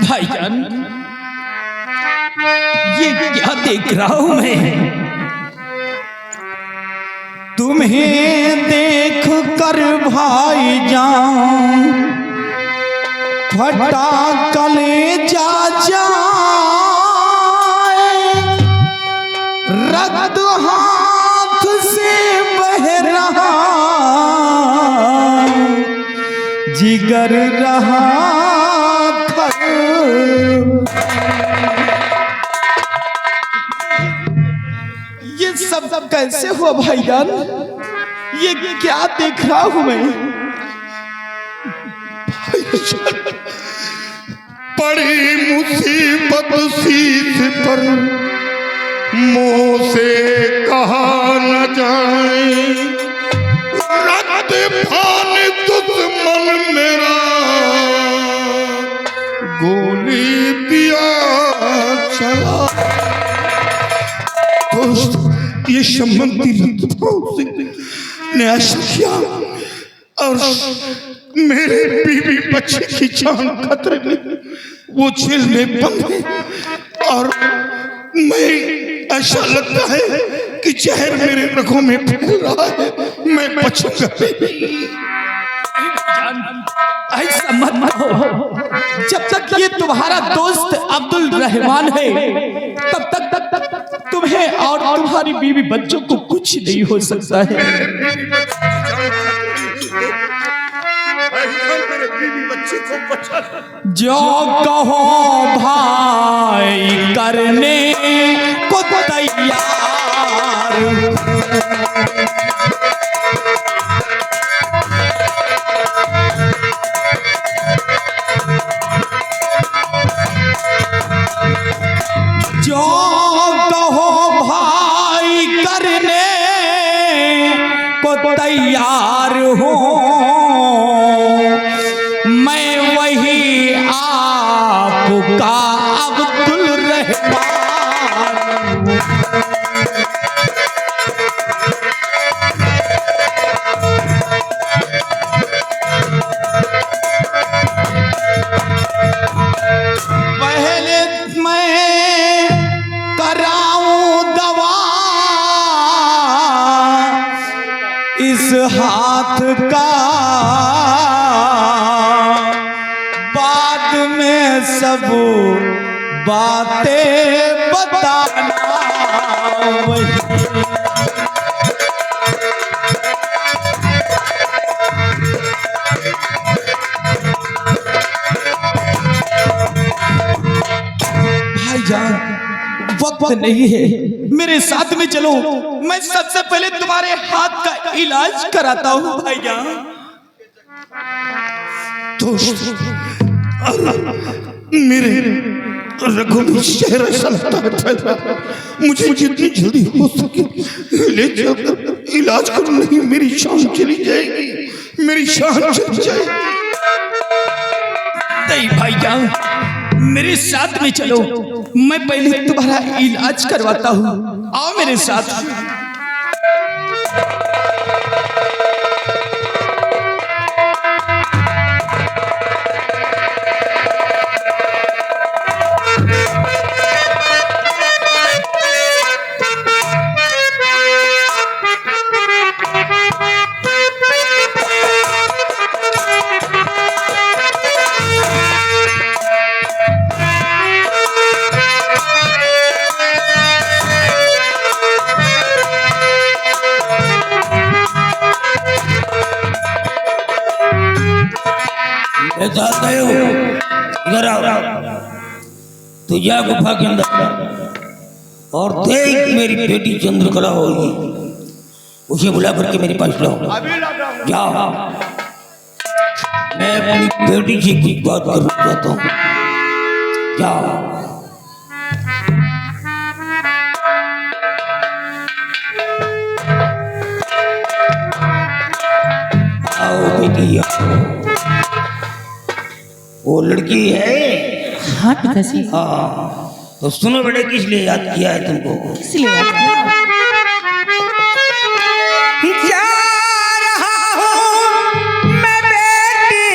भाईजान, ये क्या देख रहा हूं मैं? तुम्हें देख कर भाईजान फटा कलेजा जाए, रक्त हाथ से बह रहा, जिगर रहा था। ये सब कैसे हुआ भाईजान? ये क्या देख रहा हूं मैं? बड़ी मुसीबत शीश पर मुंह से कहा न जाए, रक्त फान दुश्मन मेरा गोली दिया चला। दोस्त, ये शमंती ने ऐसा किया और मेरे बीवी बच्चे की जान खतरे में, वो जेल में बंद है और मैं, ऐसा लगता है कि जहर मेरे रगों में फैल रहा है, मैं बचूंगा नहीं। ऐसा मत हो। जब तक ये तुम्हारा दोस्त अब्दुल रहमान है, तब तक तुम्हें और तुम्हारी बीवी बच्चों को कुछ नहीं हो सकता है। जो कहो भाई करने को तैयार, जो कहो भाई करने को तैयार हो, मैं वही आपका अब्दुल रहमान। पहले मैं कराऊं दवा इस हाथ का, बाद में सब बातें बताना। भाईजान, वक्त नहीं है, मेरे साथ में चलो। मैं सबसे पहले तुम्हारे हाथ का इलाज कराता हूँ भाईजान। दोस्त, मेरे रगों में शहर ऐसा लगता है, मुझे जितनी जल्दी हो सके ले जाकर इलाज करो, नहीं मेरी शान चली जाएगी, मेरी शान चली जाएगी। नहीं भाईजान, मेरे साथ में चलो, मैं पहले तुम्हारा इलाज करवाता हूँ। आओ मेरे साथ। इधर आओ, तू जा गुफा के अंदर और देख मेरी बेटी चंद्रकला होगी, उसे बुला करके मेरे पास लाओ। जाओ, मैं अपनी बेटी से कुछ बात करना चाहता हूँ। जाओ। आओ बेटी, वो लड़की है। हाँ पिताजी। हाँ, तो सुनो बेटे, किस लिए याद किया है तुमको? इसलिए याद किया। जा रहा हूँ मैं बेटी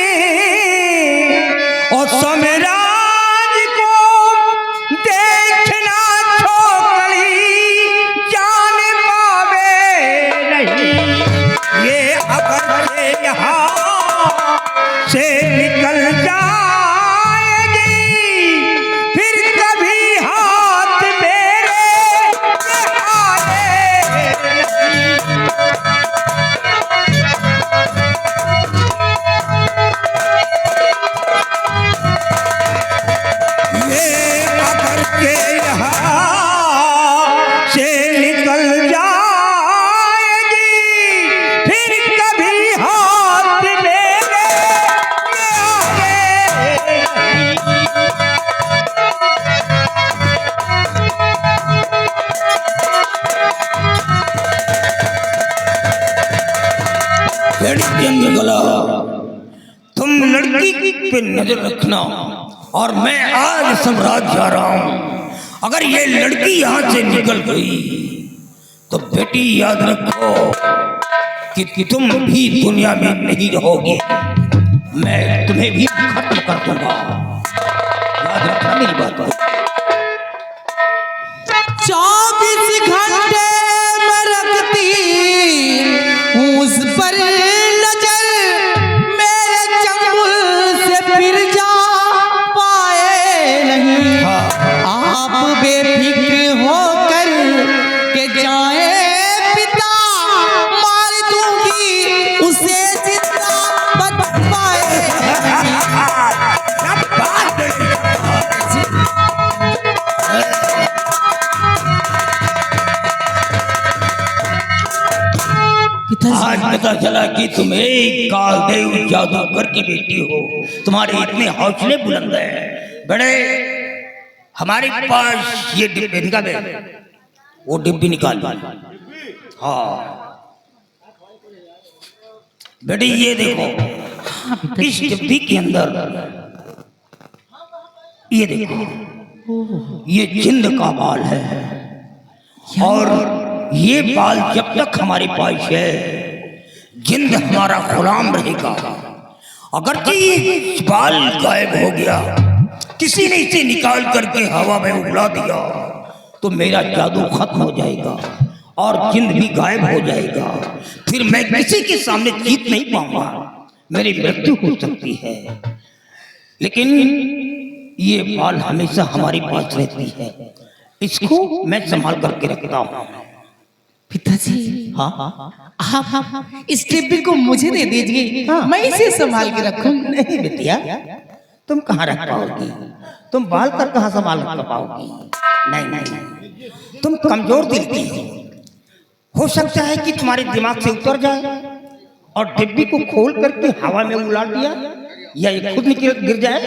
तुम लड़की पे नजर रखना और मैं आज सम्राट जा रहा हूं। अगर ये लड़की यहां से निकल गई तो बेटी याद रखो कि तुम भी दुनिया में नहीं रहोगे, मैं तुम्हें भी खत्म कर दूंगा। याद रखना मेरी बात को। 24 घंटे में रखती हूँ उस पर नजर, मेरे चंगुल से फिर जा पाए नहीं। आप बेफिक्र होकर के जाए पिता, मार दूंगी उसे जिंदा बच पाए नहीं। आज पता चला कि तुम एक कालदेव जादूगर की बेटी हो। तुम्हारे इतने हौसले बुलंद हैं। बड़े हमारे पास ये डिब्बे निकाल, वो डिब्बी निकाल। हाँ बेटी ये देखो, इस डिब्बी के अंदर ये देखो, ये जिंद का बाल है और ये बाल जब तक हमारे पास है जिंद हमारा गुलाम रहेगा। अगर ये बाल गायब हो गया, किसी ने इसे निकाल करके हवा में उड़ा दिया तो मेरा जादू खत्म हो जाएगा और जिंद भी गायब हो जाएगा। फिर मैं किसी के सामने जीत नहीं पाऊंगा, मेरी मृत्यु हो सकती है। लेकिन ये बाल हमेशा हमारे पास रहती है, इसको मैं संभाल करके रखता हूँ। पिताजी हाँ आप इस डिब्बे को मुझे दे दीजिए, मैं इसे संभाल के रखूं। नहीं बिटिया, तुम कहाँ रख पाओगी? तुम बाल कर कहाँ संभाल कर पाओगी? नहीं नहीं नहीं, तुम कमजोर दिल की हो सकता है कि तुम्हारे दिमाग से उतर जाए और डिब्बी को खोल करके हवा में उड़ा दिया या ये खुद निकल गिर जाए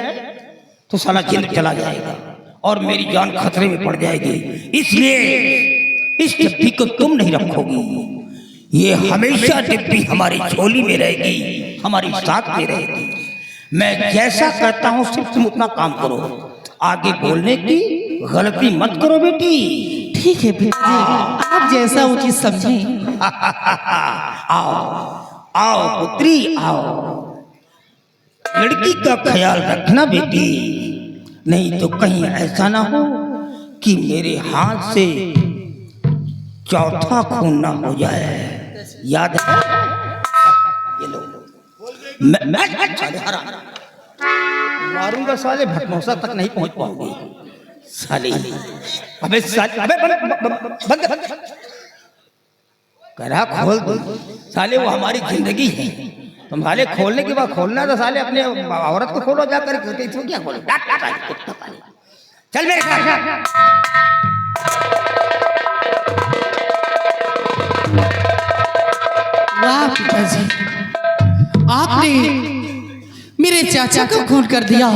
तो साला जिंद चला जाएगा और मेरी जान खतरे में पड़ जाएगी। इसलिए इस डिब्बी को तुम नहीं रखोगी, ये हमेशा डिब्बी हमारी झोली में रहेगी, हमारी साथ में रहेगी। मैं जैसा कहता हूँ सिर्फ तुम उतना काम करो, आगे बोलने की गलती मत करो बेटी। ठीक है पिताजी, आप जैसा उचित समझें। आओ आओ पुत्री आओ, लड़की का ख्याल रखना बेटी, नहीं तो कहीं ऐसा ना हो कि मेरे हाथ से चौथा खून ना हो जाए। याद है? ये लो, मैं मारूंगा साले, भटमौसा तक नहीं पहुंच पाऊंगी साले। अबे साले, अबे बंद करा खोल दो साले, वो हमारी जिंदगी है। तुम साले खोलने के बाद खोलना तो साले अपने औरत को खोलो जाकर, इसको क्या खोलो? चल मेरे साथ। वाह पिताजी, आपने मेरे चाचा का खून कर दिया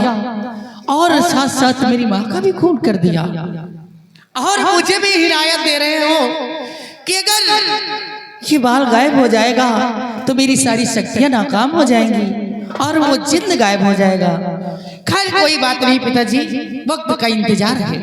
और साथ साथ मेरी माँ का भी खून कर दिया, और मुझे भी हिदायत दे रहे हो कि अगर ये बाल गायब हो जाएगा तो मेरी सारी शक्तियां नाकाम हो जाएंगी और वो जिंद गायब हो जाएगा। खैर कोई बात नहीं पिताजी, वक्त का इंतजार है।